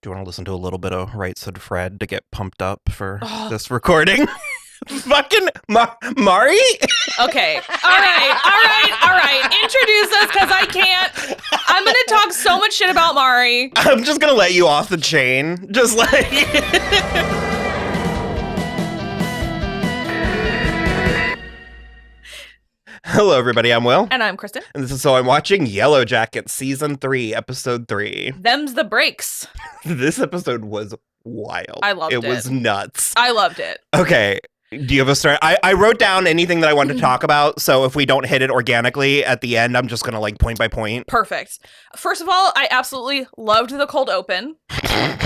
Do you want to listen to a little bit of Right Said Fred to get pumped up for this recording? Fucking Mari? Okay. All right. Introduce us because I can't. I'm going to talk so much shit about Mari. I'm just going to let you off the chain. Just like... Hello, everybody. I'm Will. And I'm Kristen. And this is So I'm Watching Yellowjackets Season 3, Episode 3. Them's the breaks. This episode was wild. I loved it. It was nuts. I loved it. Okay. Do you have a start? I wrote down anything that I wanted to talk about, so if we don't hit it organically at the end, I'm just going to like point by point. Perfect. First of all, I absolutely loved the cold open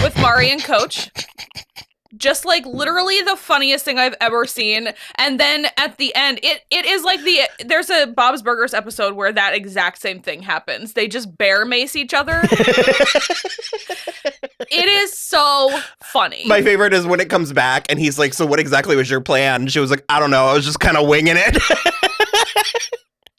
with Mari and Coach. Just like literally the funniest thing I've ever seen. And then at the end, it is like there's a Bob's Burgers episode where that exact same thing happens. They just bear mace each other. It is so funny. My favorite is when it comes back and he's like, so what exactly was your plan? And she was like, I don't know. I was just kind of winging it.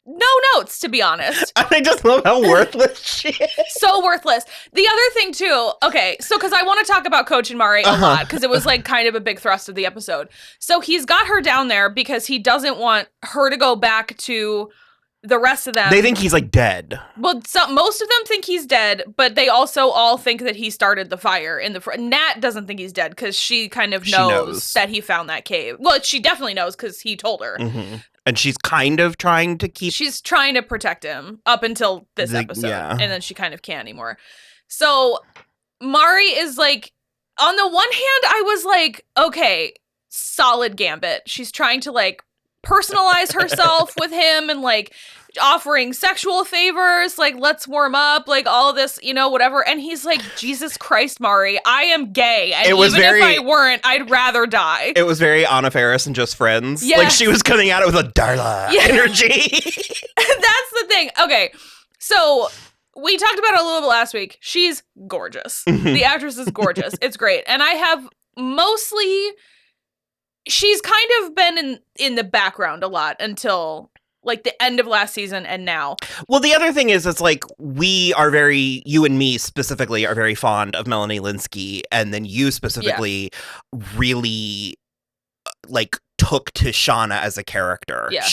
No notes, to be honest. I just love how worthless she is. So worthless. The other thing, too, okay, so because I want to talk about Coach and Mari a lot, because it was like kind of a big thrust of the episode. So he's got her down there because he doesn't want her to go back to the rest of them. They think he's like dead. Well, most of them think he's dead, but they also all think that he started the fire in the Nat doesn't think he's dead because she kind of knows that he found that cave. Well, she definitely knows because he told her. Mm-hmm. And she's kind of trying to keep... She's trying to protect him up until this episode. Yeah. And then she kind of can't anymore. So Mari is like, on the one hand, I was like, okay, solid gambit. She's trying to like personalize herself with him and like offering sexual favors, like let's warm up, like all of this, you know, whatever. And he's like, Jesus Christ, Mari, I am gay. And if I weren't, I'd rather die. It was very Anna Faris and Just Friends. Yes. Like she was coming at it with a Darla energy. That's the thing. Okay, so we talked about it a little bit last week. She's gorgeous. The actress is gorgeous. It's great. And I have mostly... She's kind of been in the background a lot until like the end of last season and now. Well, the other thing is, it's like you and me specifically are very fond of Melanie Lynskey, and then you specifically really like took to Shauna as a character. Yeah.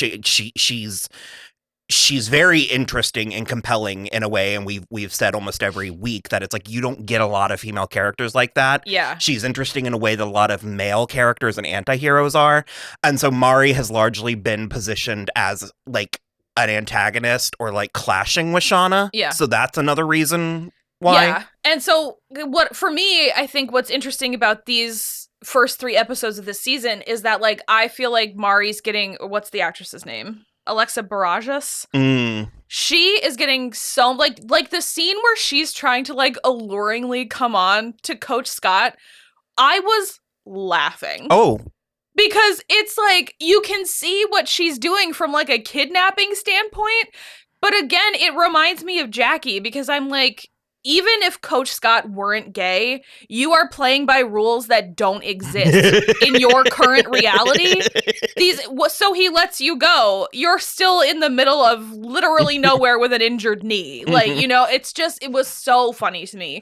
She's very interesting and compelling in a way, and we've said almost every week that it's like you don't get a lot of female characters like that. Yeah. She's interesting in a way that a lot of male characters and anti-heroes are. And so Mari has largely been positioned as like an antagonist or like clashing with Shauna. Yeah. So that's another reason why. Yeah. And so for me, I think what's interesting about these first 3 episodes of this season is that like I feel like Mari's getting, what's the actress's name? Alexa Barajas. She is getting so like the scene where she's trying to like alluringly come on to Coach Scott. I was laughing. Oh, because it's like you can see what she's doing from like a kidnapping standpoint. But again, it reminds me of Jackie because I'm like, even if Coach Scott weren't gay, you are playing by rules that don't exist in your current reality. So he lets you go. You're still in the middle of literally nowhere with an injured knee. Like, you know, it was so funny to me.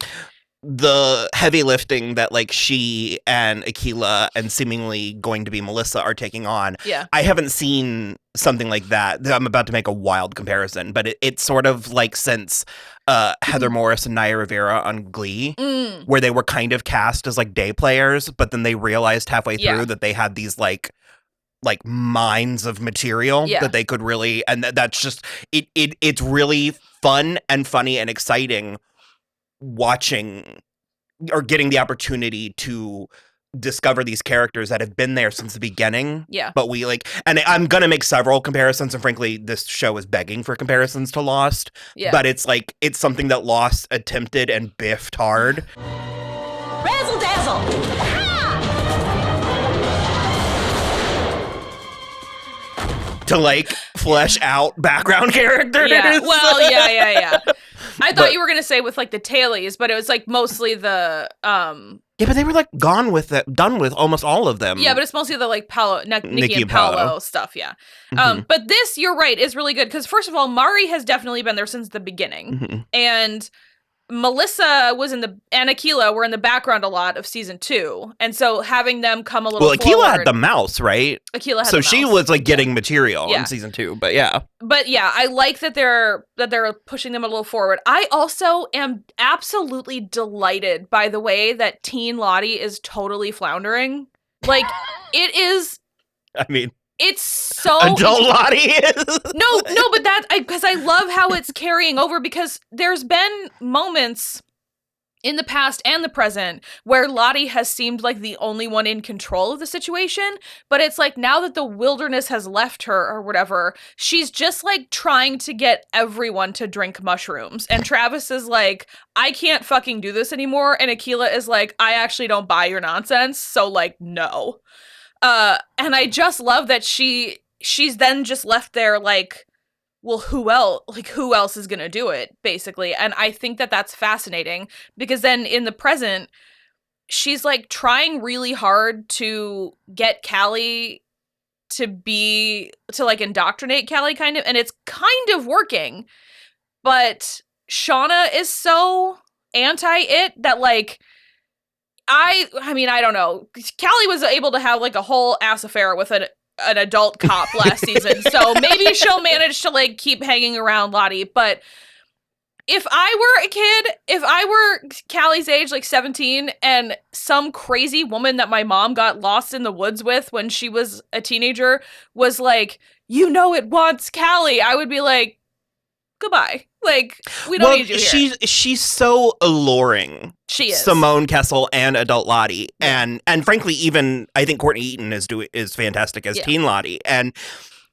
The heavy lifting that like she and Akilah and seemingly going to be Melissa are taking on. Yeah. I haven't seen something like that. I'm about to make a wild comparison, but it's sort of like since Heather Morris and Naya Rivera on Glee, where they were kind of cast as like day players, but then they realized halfway through that they had these like mines of material that they could really, and that's just, it's really fun and funny and exciting watching or getting the opportunity to discover these characters that have been there since the beginning. Yeah. But we like, and I'm going to make several comparisons, and frankly, this show is begging for comparisons to Lost. Yeah. But it's like, it's something that Lost attempted and biffed hard. Razzle dazzle! To like flesh out background characters. Yeah. Well, yeah. I thought you were gonna say with like the tailies, but it was like mostly the Yeah, but they were like done with almost all of them. Yeah, but it's mostly the like Nikki and Paolo stuff. Yeah. But this, you're right, is really good because first of all, Mari has definitely been there since the beginning, and Melissa and Akilah were in the background a lot of season 2. And so having them come a little Well, Akilah had the mouse, right? Akilah had so the mouse. she was like getting material in season 2, but yeah. But yeah, I like that they're pushing them a little forward. I also am absolutely delighted by the way that teen Lottie is totally floundering. Like, it is... I mean... It's so... Adult Lottie is... No, but because I love how it's carrying over, because there's been moments in the past and the present where Lottie has seemed like the only one in control of the situation, but it's like now that the wilderness has left her or whatever, she's just like trying to get everyone to drink mushrooms. And Travis is like, I can't fucking do this anymore. And Akilah is like, I actually don't buy your nonsense. So like, no. And I just love that she's then just left there like, well, who else is going to do it, basically? And I think that that's fascinating, because then in the present, she's like trying really hard to get Callie to like indoctrinate Callie kind of, and it's kind of working. But Shauna is so anti-it that like, I mean, I don't know. Callie was able to have like a whole ass affair with an adult cop last season, so maybe she'll manage to like keep hanging around Lottie. But if I were a kid, if I were Callie's age, like 17, and some crazy woman that my mom got lost in the woods with when she was a teenager was like, it wants Callie, I would be like, goodbye. Like, we don't need you here. She's so alluring. She is. Simone Kessel and adult Lottie. Yeah. And frankly, even I think Courtney Eaton is fantastic as teen Lottie. And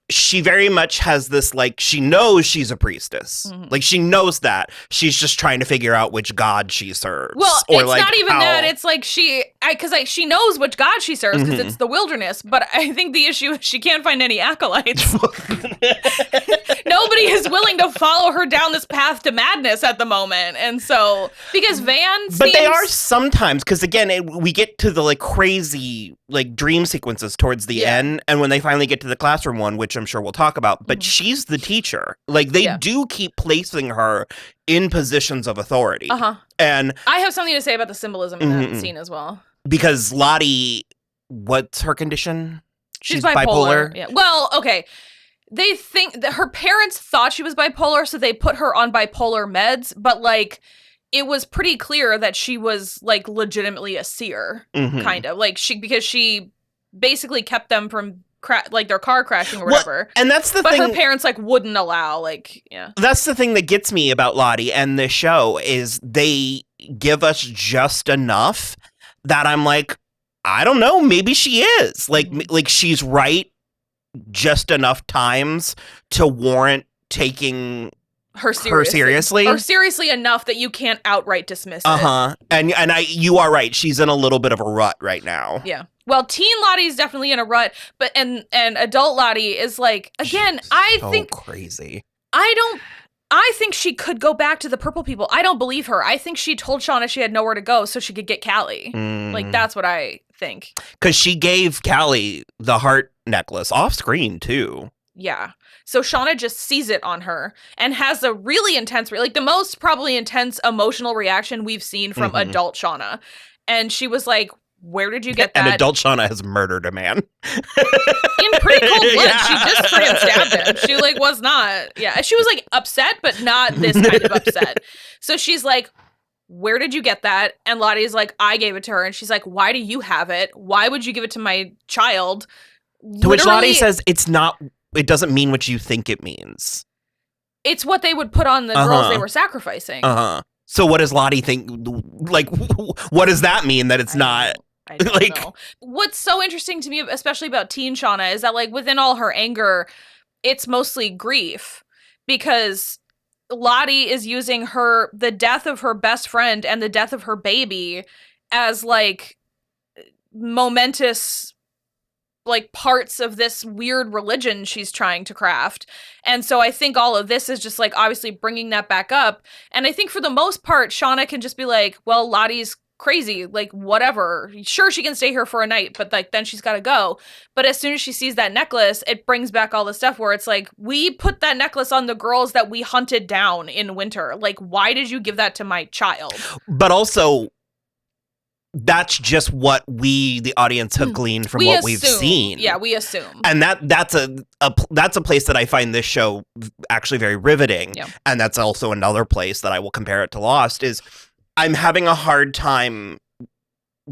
she very much has this, like, she knows she's a priestess. Mm-hmm. Like, she knows that. She's just trying to figure out which god she serves. Well, or it's like not even that. It's like she knows which god she serves because it's the wilderness. But I think the issue is she can't find any acolytes. Nobody is willing to follow her down this path to madness at the moment. And so, because Van But they are sometimes, because again, we get to the, like, crazy, like, dream sequences towards the end. And when they finally get to the classroom one, which I'm sure we'll talk about, but she's the teacher. Like, they do keep placing her in positions of authority. And I have something to say about the symbolism in that scene as well. Because Lottie, what's her condition? She's bipolar. Yeah. Well, okay. They think that her parents thought she was bipolar, so they put her on bipolar meds, but like, it was pretty clear that she was like legitimately a seer, kind of like because she basically kept them from like their car crashing or whatever. And that's the thing. But her parents like wouldn't allow, like, yeah. That's the thing that gets me about Lottie and this show is they give us just enough that I'm like, I don't know, maybe she is. Like she's right just enough times to warrant taking her seriously. Or seriously enough that you can't outright dismiss it. And you are right. She's in a little bit of a rut right now. Yeah. Well, teen Lottie's definitely in a rut, but and adult Lottie is like, again, I think crazy. I think she could go back to the purple people. I don't believe her. I think she told Shauna she had nowhere to go so she could get Callie. Like, that's what I think. Because she gave Callie the heart necklace off screen too. Yeah. So Shauna just sees it on her and has a really intense, like the most probably intense emotional reaction we've seen from adult Shauna. And she was like, where did you get that? And adult Shauna has murdered a man. In pretty cold blood. Yeah. She just freaking stabbed him. She like was not, she was like upset, but not this kind of upset. So she's like, where did you get that? And Lottie's like, I gave it to her. And she's like, why do you have it? Why would you give it to my child? To which Lottie says, it doesn't mean what you think it means. It's what they would put on the girls they were sacrificing. So what does Lottie think? Like, what does that mean that it's not? I don't know. What's so interesting to me, especially about teen Shauna, is that like within all her anger, it's mostly grief, because Lottie is using the death of her best friend and the death of her baby as like momentous like parts of this weird religion she's trying to craft. And so I think all of this is just like obviously bringing that back up. And I think for the most part, Shauna can just be like, well, Lottie's crazy, like whatever. Sure, she can stay here for a night, but like then she's got to go. But as soon as she sees that necklace, it brings back all the stuff where it's like, we put that necklace on the girls that we hunted down in winter. Like, why did you give that to my child? But also, that's just what we, the audience, have gleaned from what we've seen. Yeah, we assume. And that's a place that I find this show actually very riveting. Yeah. And that's also another place that I will compare it to Lost is I'm having a hard time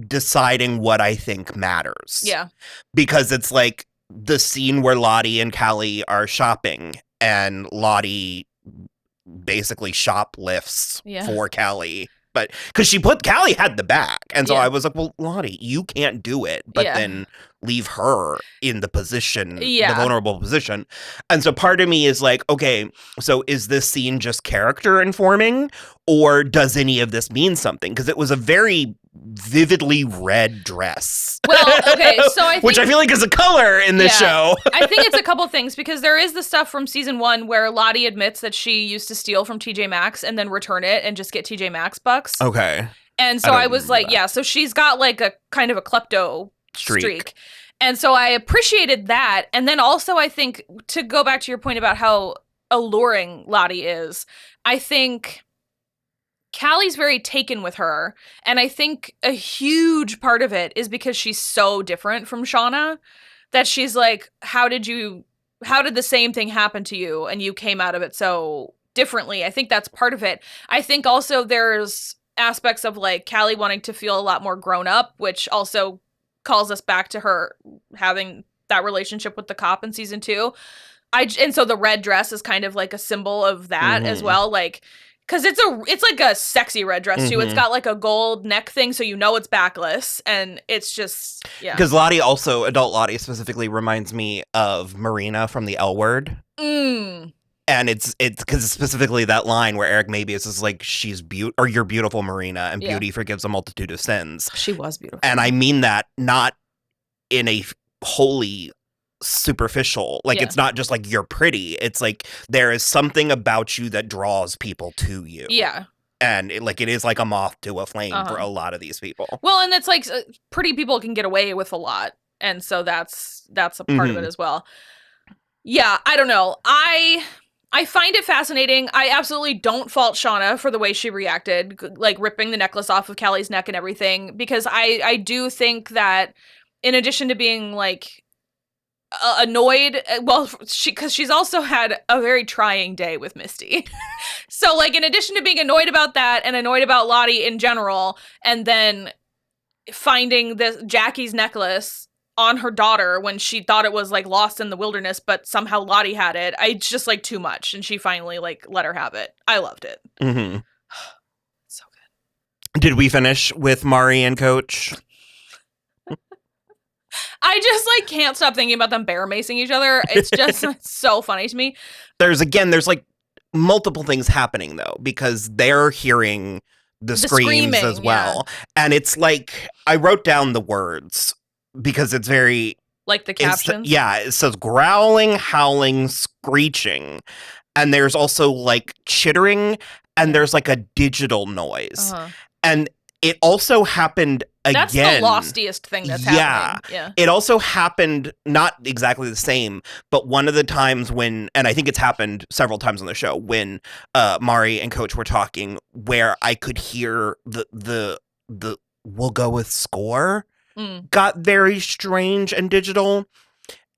deciding what I think matters. Yeah. Because it's like the scene where Lottie and Callie are shopping and Lottie basically shoplifts for Callie. But because Callie had the bag. And so I was like, well, Lottie, you can't do it. But then leave her in the position, the vulnerable position. And so part of me is like, okay, so is this scene just character informing? Or does any of this mean something? Because it was a very vividly red dress. Well, okay, so I think, which I feel like is a color in this show. I think it's a couple things because there is the stuff from season 1 where Lottie admits that she used to steal from TJ Maxx and then return it and just get TJ Maxx bucks. Okay. And so I was like, so she's got like a kind of a klepto streak. And so I appreciated that. And then also I think, to go back to your point about how alluring Lottie is, I think Callie's very taken with her, and I think a huge part of it is because she's so different from Shauna that she's like, how did the same thing happen to you and you came out of it so differently? I think that's part of it. I think also there's aspects of like Callie wanting to feel a lot more grown up, which also calls us back to her having that relationship with the cop in season 2. And so the red dress is kind of like a symbol of that as well, like, because it's like a sexy red dress, too. It's got like a gold neck thing, so you know it's backless. And it's just, Because Lottie also, adult Lottie specifically, reminds me of Marina from the L Word. And it's because it's specifically that line where Eric Mabius is like, you're beautiful, Marina, and beauty forgives a multitude of sins. She was beautiful. And I mean that not in a wholly superficial, like it's not just like you're pretty, it's like there is something about you that draws people to you, and it is like a moth to a flame for a lot of these people. Well, and it's like pretty people can get away with a lot, and so that's a part of it as well. I don't know, I find it fascinating. I absolutely don't fault Shauna for the way she reacted, like ripping the necklace off of Callie's neck and everything, because I do think that in addition to being like annoyed, well, because she's also had a very trying day with Misty. So like in addition to being annoyed about that and annoyed about Lottie in general, and then finding this Jackie's necklace on her daughter when she thought it was like lost in the wilderness, but somehow Lottie had it, it's just like too much, and she finally like let her have it. I loved it. So good. Did we finish with Mari and Coach? I just like can't stop thinking about them bear macing each other. It's just so funny to me. There's like multiple things happening though, because they're hearing the screams as well. And it's like, I wrote down the words because it's very like the captions. It says growling, howling, screeching. And there's also like chittering, and there's like a digital noise. And it also happened again. That's the lostiest thing that's happening. Yeah. It also happened, not exactly the same, but one of the times when, and I think it's happened several times on the show, when Mari and Coach were talking, where I could hear the we'll go with score got very strange and digital.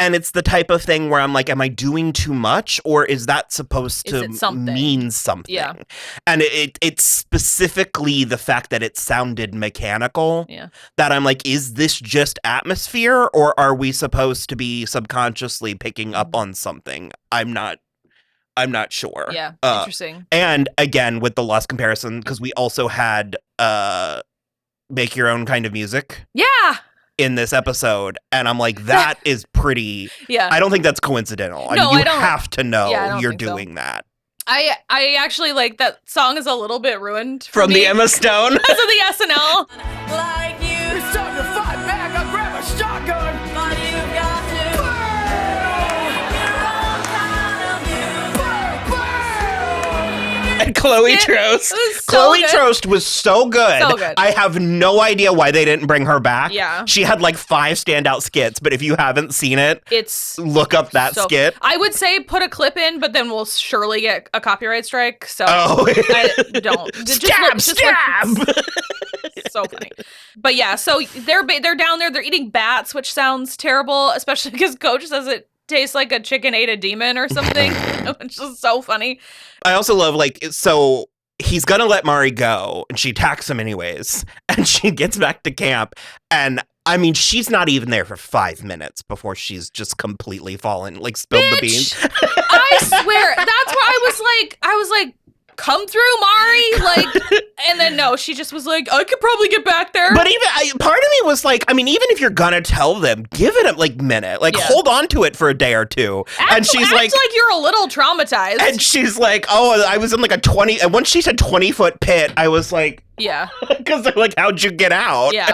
And it's the type of thing where I'm like, am I doing too much? Or is that supposed to mean something? Yeah. And it's specifically the fact that it sounded mechanical that I'm like, is this just atmosphere? Or are we supposed to be subconsciously picking up on something? I'm not sure. Yeah, interesting. And again, with the Lost comparison, because we also had Make Your Own Kind of Music. Yeah. In this episode, and I'm like, that is pretty. I don't think that's coincidental. No, I mean, you have to know you're doing so. that. I actually like that song is a little bit ruined from the Emma Stone because of the SNL. Like you, it's time to fight back. I grab a shotgun. but you got to burn your own kind of music. And Chloe skit. Trost. It was so Chloe good. Trost was so good. So good. I have no idea why they didn't bring her back. Yeah. She had like 5 standout skits, but if you haven't seen it, It's look up that so, skit. I would say put a clip in, but then we'll surely get a copyright strike. So Oh. I don't. Stab! So funny. But yeah, so they're down there. They're eating bats, which sounds terrible, especially because Coach says it tastes like a chicken ate a demon or something, which is so funny. I also love, like, so he's gonna let Mari go, and she attacks him anyways, and she gets back to camp, and I mean, she's not even there for 5 minutes before she's just completely fallen, like, spilled the beans. I swear, that's where I was like, come through, Mari, like, and then no, she just was like, I could probably get back there. But part of me was like, I mean, even if you're gonna tell them, give it a like minute, like hold on to it for a day or two. And she's like you're a little traumatized. And she's like, oh, I was in like a 20, and once she said 20-foot pit, I was like, yeah, because they're like, how'd you get out? Yeah.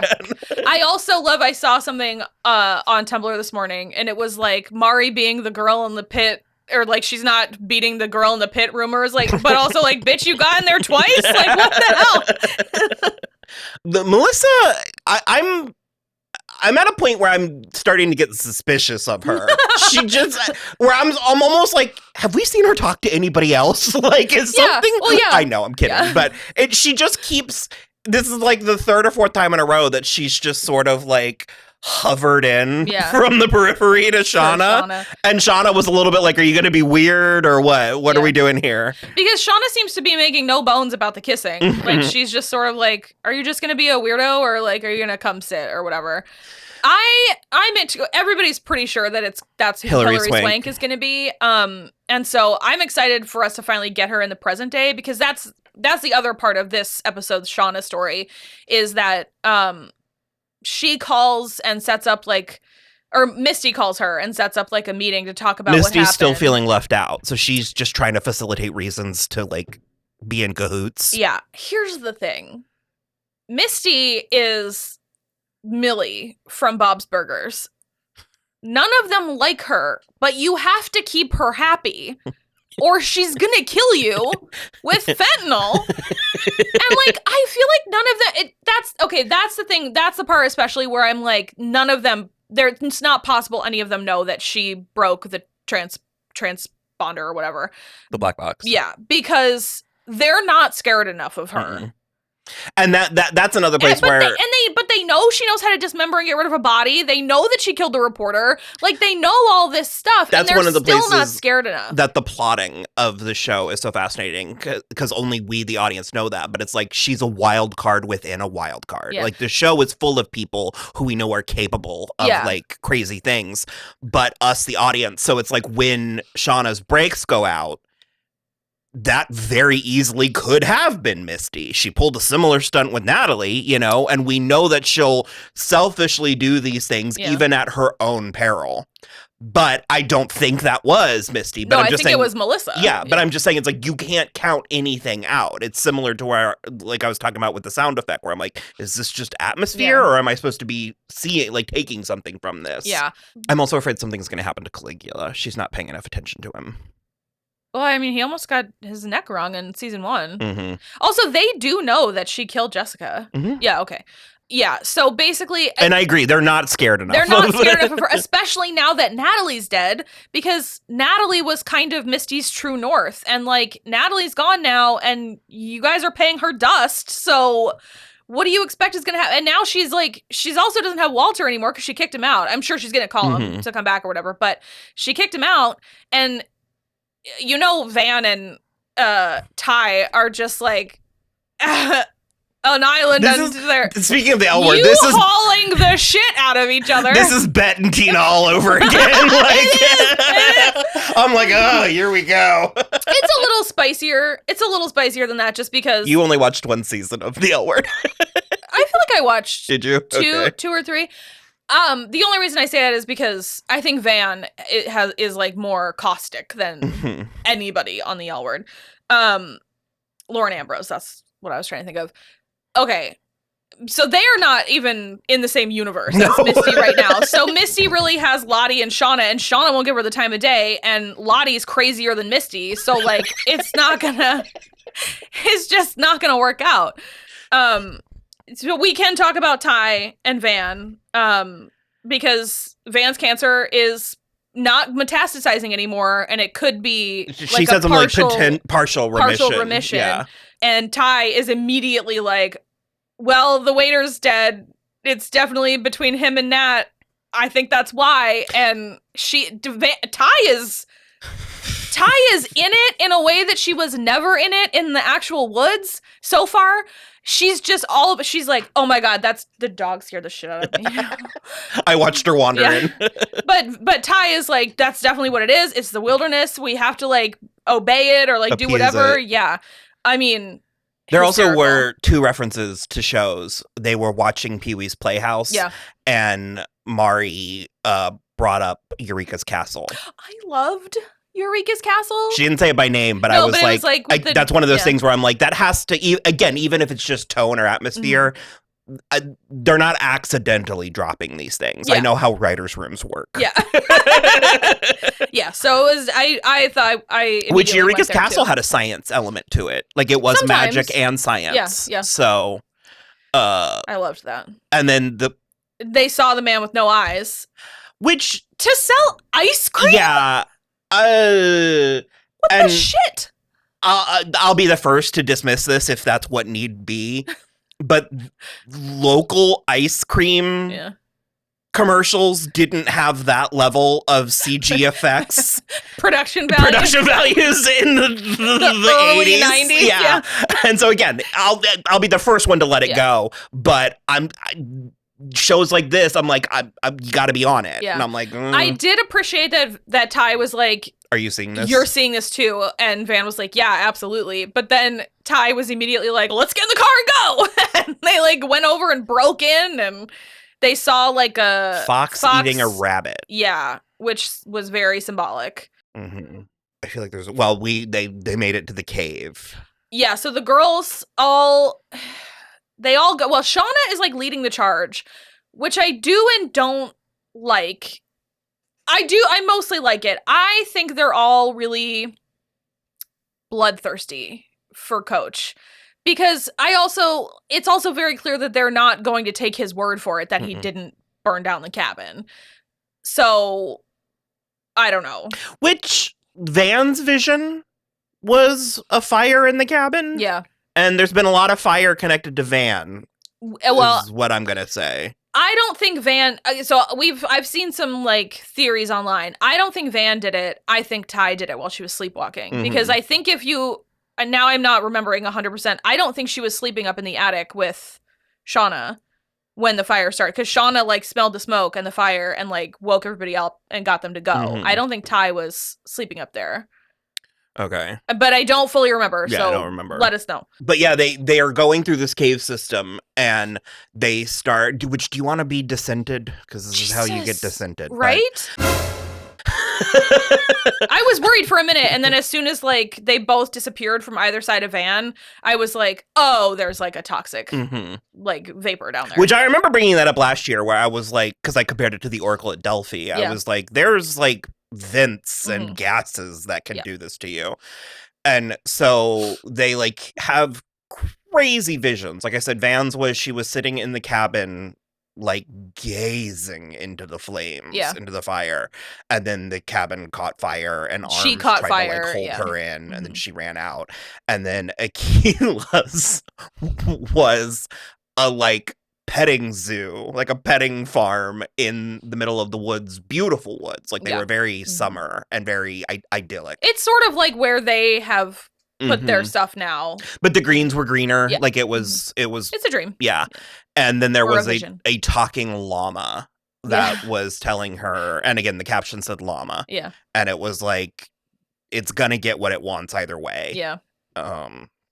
I also love, I saw something on Tumblr this morning, and it was like Mari being the girl in the pit, or like she's not beating the girl in the pit rumors, like, but also like, bitch, you got in there twice? Like, what the hell? Melissa, I'm at a point where I'm starting to get suspicious of her. She just, where I'm almost like, have we seen her talk to anybody else? Like, is something? Well, yeah. I know, I'm kidding, but she just keeps. This is like the 3rd or 4th time in a row that she's just sort of like hovered in from the periphery to Shauna. And Shauna was a little bit like, are you going to be weird or what? What are we doing here? Because Shauna seems to be making no bones about the kissing. Like, she's just sort of like, are you just going to be a weirdo, or like, are you going to come sit or whatever? Everybody's pretty sure that that's who Hilary Swank is going to be. And so I'm excited for us to finally get her in the present day, because that's the other part of this episode's Shauna story, is that she calls and sets up like, or Misty calls her and sets up like a meeting to talk about what happened. Misty's still feeling left out, so she's just trying to facilitate reasons to like be in cahoots. Yeah. Here's the thing. Misty is Millie from Bob's Burgers. None of them like her, but you have to keep her happy, or she's gonna kill you with fentanyl. And like, I feel like none of that, that's the thing, that's the part especially where I'm like, none of them, it's not possible any of them know that she broke the transponder or whatever. The black box. Yeah, because they're not scared enough of her. Mm-hmm. And that's another place where but they know she knows how to dismember and get rid of a body. They know that she killed the reporter. Like, they know all this stuff. That's and they're one of the still places not scared enough. That the plotting of the show is so fascinating, because only we, the audience, know that. But it's like she's a wild card within a wild card. Yeah. Like, the show is full of people who we know are capable of like crazy things, but us, the audience. So it's like when Shauna's brakes go out, that very easily could have been Misty. She pulled a similar stunt with Natalie, you know, and we know that she'll selfishly do these things even at her own peril. But I don't think that was Misty. But no, I'm just I think saying, it was Melissa. Yeah, but I'm just saying, it's like, you can't count anything out. It's similar to where, like I was talking about with the sound effect, where I'm like, is this just atmosphere, or am I supposed to be seeing, like, taking something from this? Yeah. I'm also afraid something's going to happen to Caligula. She's not paying enough attention to him. Well, I mean, he almost got his neck wrong in season 1. Mm-hmm. Also, they do know that she killed Jessica. Mm-hmm. Yeah, okay. Yeah, so basically... And I agree, they're not scared enough. They're not scared enough of her, especially now that Natalie's dead, because Natalie was kind of Misty's true north, and, like, Natalie's gone now, and you guys are paying her dust, so... What do you expect is going to happen? And now she's like, she's also doesn't have Walter anymore because she kicked him out. I'm sure she's going to call him to come back or whatever, but she kicked him out, and... You know, Van and Ty are just like an island under there. Speaking of the L word, this is hauling the shit out of each other. This is Bet and Tina all over again. I'm like, oh, here we go. It's a little spicier. It's a little spicier than that, just because you only watched 1 season of the L word. I feel like I watched. Did you? Two or three. The only reason I say that is because I think Van is like more caustic than anybody on the L word. Lauren Ambrose, that's what I was trying to think of. Okay. So they are not even in the same universe as Misty right now. So Misty really has Lottie and Shauna won't give her the time of day, and Lottie's crazier than Misty. So like, it's not gonna is just not going to work out. So we can talk about Ty and Van, because Van's cancer is not metastasizing anymore, and it could be she said something like partial remission. Yeah. And Ty is immediately like, well, the waiter's dead. It's definitely between him and Nat. I think that's why. And Ty is in it in a way that she was never in it in the actual woods so far. She's just she's like, oh my God, that's the dog scared the shit out of me. I watched her wander in. But Ty is like, that's definitely what it is. It's the wilderness. We have to like obey it or like do whatever. Yeah. I mean, there also were 2 references to shows. They were watching Pee-wee's Playhouse. Yeah. And Mari brought up Eureka's Castle. I loved Eureka's Castle. She didn't say it by name, but no, I was that's one of those things where I'm like, that has to, again, even if it's just tone or atmosphere, they're not accidentally dropping these things. Yeah. I know how writers' rooms work. Yeah. Yeah, so it was, I thought I which Eureka's Castle had a science element to it. Like, it was Sometimes. magic and science. Yeah. So, I loved that. And then they saw the man with no eyes. Which... To sell ice cream? Yeah. What the shit? I'll be the first to dismiss this if that's what need be. But local ice cream commercials didn't have that level of CG effects. Production values in the early 80s. 90s. Yeah. And so again, I'll be the first one to let it go. But shows like this, I'm like, you got to be on it. Yeah. And I'm like, I did appreciate that Ty was like, are you seeing this? You're seeing this too. And Van was like, yeah, absolutely. But then Ty was immediately like, let's get in the car and go. And they like went over and broke in, and they saw like a fox eating a rabbit. Yeah, which was very symbolic. Mm-hmm. I feel like they made it to the cave. Yeah, so the girls all go. Well, Shauna is like leading the charge, which I do and don't like. I mostly like it. I think they're all really bloodthirsty for Coach, because it's also very clear that they're not going to take his word for it that he didn't burn down the cabin. So I don't know. Which Van's vision was a fire in the cabin. Yeah. And there's been a lot of fire connected to Van. Well, is what I'm going to say. I don't think Van, so I've seen some like theories online. I don't think Van did it. I think Ty did it while she was sleepwalking. Because I think and now I'm not remembering 100%, I don't think she was sleeping up in the attic with Shauna when the fire started. Because Shauna like smelled the smoke and the fire and like woke everybody up and got them to go. I don't think Ty was sleeping up there. Okay. But I don't fully remember, yeah, so I don't remember. Let us know. But yeah, they are going through this cave system, and they start... do you want to be descented? Because this is how you get descented. Right? I was worried for a minute, and then as soon as like they both disappeared from either side of Van, I was like, oh, there's like a toxic like vapor down there. Which I remember bringing that up last year, where I was like, because I compared it to the Oracle at Delphi. I was like, there's like vents and gases that can do this to you. And so they like have crazy visions. Like I said, Van's she was sitting in the cabin like gazing into the flames, into the fire, and then the cabin caught fire and arms tried to like hold her in, and then she ran out. And then Akila's was a like petting zoo, like a petting farm in the middle of the woods, beautiful woods. Like they were very summer and very idyllic. It's sort of like where they have put their stuff now. But the greens were greener. Yeah. Like it was it's a dream. Yeah. And then there was a talking llama that was telling her, and again the caption said llama. Yeah. And it was like, it's gonna get what it wants either way. Yeah.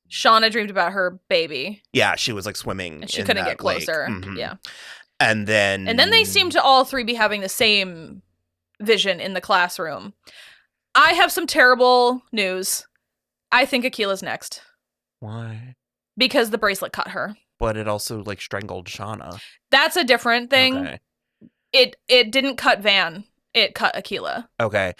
Shauna dreamed about her baby. Yeah, she was like swimming. And she couldn't get closer. Yeah. And then they seem to all three be having the same vision in the classroom. I have some terrible news. I think Akila's next. Why? Because the bracelet cut her. But it also like strangled Shauna. That's a different thing. Okay. It didn't cut Van. It cut Akila. Okay.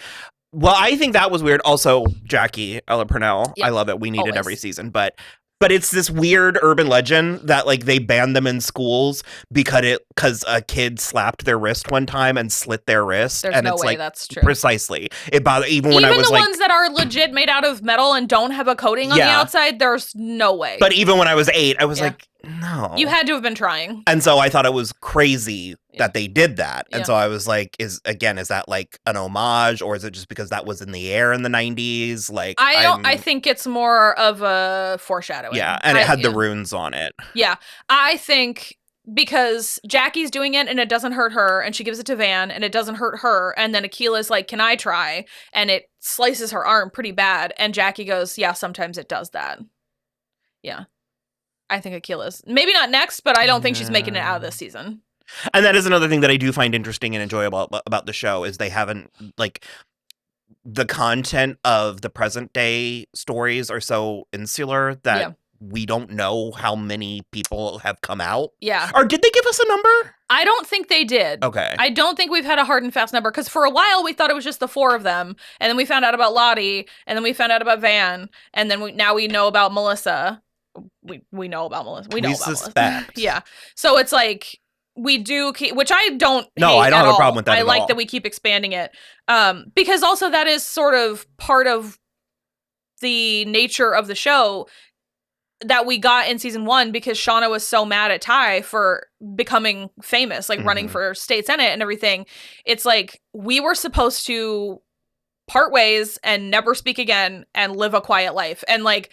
Well, I think that was weird. Also, Jackie Ella Purnell. Yep. I love it. We need it Always. every season. But it's this weird urban legend that like they banned them in schools because a kid slapped their wrist one time and slit their wrist. There's and no it's way like that's true. Precisely. It bothered even when I was the like ones that are legit made out of metal and don't have a coating on the Yeah. outside, there's no way. But even when I was 8, I was Yeah. like, no. You had to have been trying. And so I thought it was crazy that they did that. And Yeah. so I was like, is that like an homage, or is it just because that was in the air in the 90s? Like I think it's more of a foreshadowing. Yeah, and it had the runes on it. Yeah. I think because Jackie's doing it and it doesn't hurt her, and she gives it to Van and it doesn't hurt her, and then Akila's like, can I try? And it slices her arm pretty bad, and Jackie goes, yeah, sometimes it does that. Yeah. I think Akila's maybe not next, but I don't think she's making it out of this season. And that is another thing that I do find interesting and enjoyable about the show is they haven't, like, the content of the present day stories are so insular that we don't know how many people have come out. Yeah. Or did they give us a number? I don't think they did. Okay. I don't think we've had a hard and fast number, because for a while we thought it was just the 4 of them, and then we found out about Lottie, and then we found out about Van, and then now we know about Melissa. We know about Melissa. We know about suspect. Melissa. Yeah. So it's like we do keep, which I don't No, hate I don't at have a all. problem with that I at like all. that we keep expanding it. Because also that is sort of part of the nature of the show that we got in season 1, because Shauna was so mad at Ty for becoming famous, like running for state senate and everything. It's like we were supposed to part ways and never speak again and live a quiet life. And like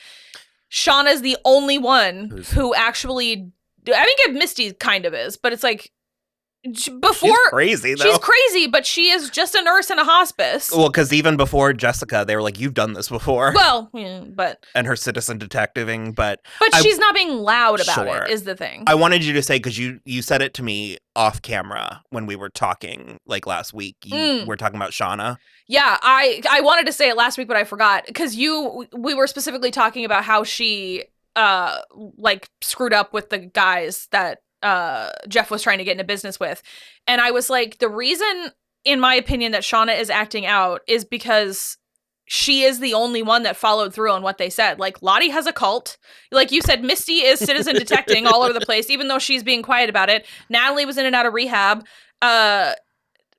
Shauna's the only one who actually, I think Misty kind of is, but it's like before She's crazy though. she's crazy, but she is just a nurse in a hospice. Well, because even before Jessica, they were like, "You've done this before." Well, yeah, but and her citizen detectiving, but she's not being loud about Sure. it. Is the thing. I wanted you to say, because you said it to me off camera when we were talking like last week. You were talking about Shauna. Yeah, I wanted to say it last week, but I forgot, because we were specifically talking about how she like screwed up with the guys that Jeff was trying to get into business with. And I was like, the reason, in my opinion, that Shauna is acting out is because she is the only one that followed through on what they said. Like, Lottie has a cult. Like you said, Misty is citizen detecting all over the place, even though she's being quiet about it. Natalie was in and out of rehab.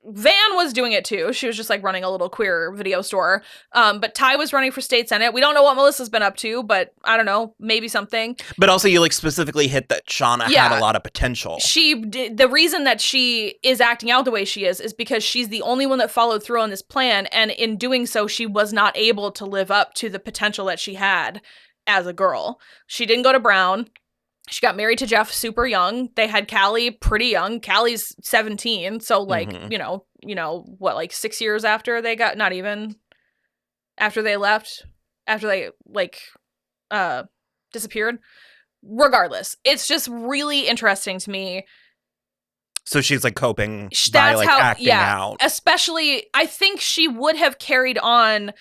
Van was doing it too. She was just like running a little queer video store. But Ty was running for state senate. We don't know what Melissa's been up to, but I don't know, maybe something. But also, you like specifically hit that Shauna had a lot of potential. The reason that she is acting out the way she is because she's the only one that followed through on this plan, and in doing so, she was not able to live up to the potential that she had as a girl. She didn't go to Brown. She got married to Jeff super young. They had Callie pretty young. Callie's 17. So like, you know, what, like 6 years after they got, not even after they left, after they like, disappeared. Regardless, it's just really interesting to me. So she's like coping by like acting out. Especially, I think she would have carried on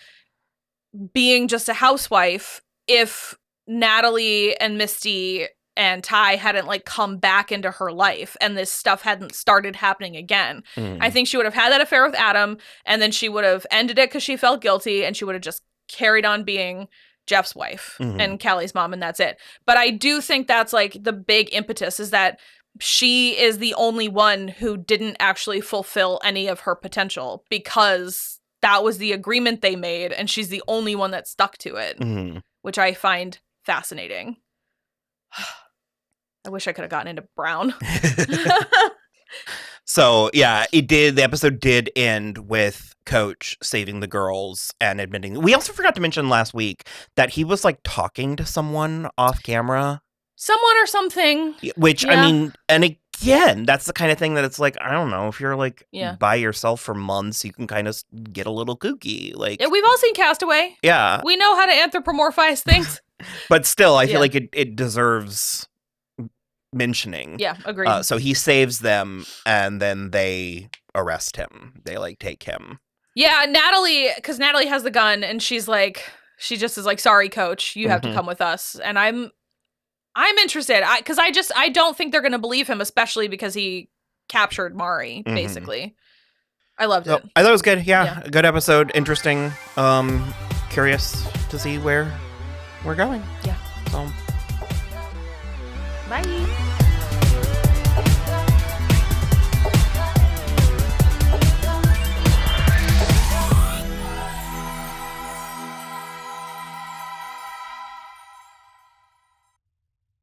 being just a housewife if Natalie and Misty and Ty hadn't like come back into her life and this stuff hadn't started happening again. I think she would have had that affair with Adam, and then she would have ended it because she felt guilty, and she would have just carried on being Jeff's wife and Callie's mom, and that's it. But I do think that's like the big impetus, is that she is the only one who didn't actually fulfill any of her potential, because that was the agreement they made, and she's the only one that stuck to it, which I find fascinating. I wish I could have gotten into Brown. So yeah, the episode did end with Coach saving the girls and admitting. We also forgot to mention last week that he was like talking to someone off camera. Someone or something. Which, I mean, and again, that's the kind of thing that it's like, I don't know, if you're like by yourself for months, you can kind of get a little kooky. Like, yeah, we've all seen Castaway. Yeah. We know how to anthropomorphize things. But still, I feel like it deserves mentioning. Yeah, agreed. So he saves them, and then they arrest him. They like take him. Yeah, Natalie, because Natalie has the gun, and she just is like, sorry, Coach, you have to come with us. And I'm interested, because I don't think they're going to believe him, especially because he captured Mari, basically. I loved So, it. I thought it was good. Yeah, Yeah. a good episode. Interesting. Curious to see where we're going. Yeah. So. Bye.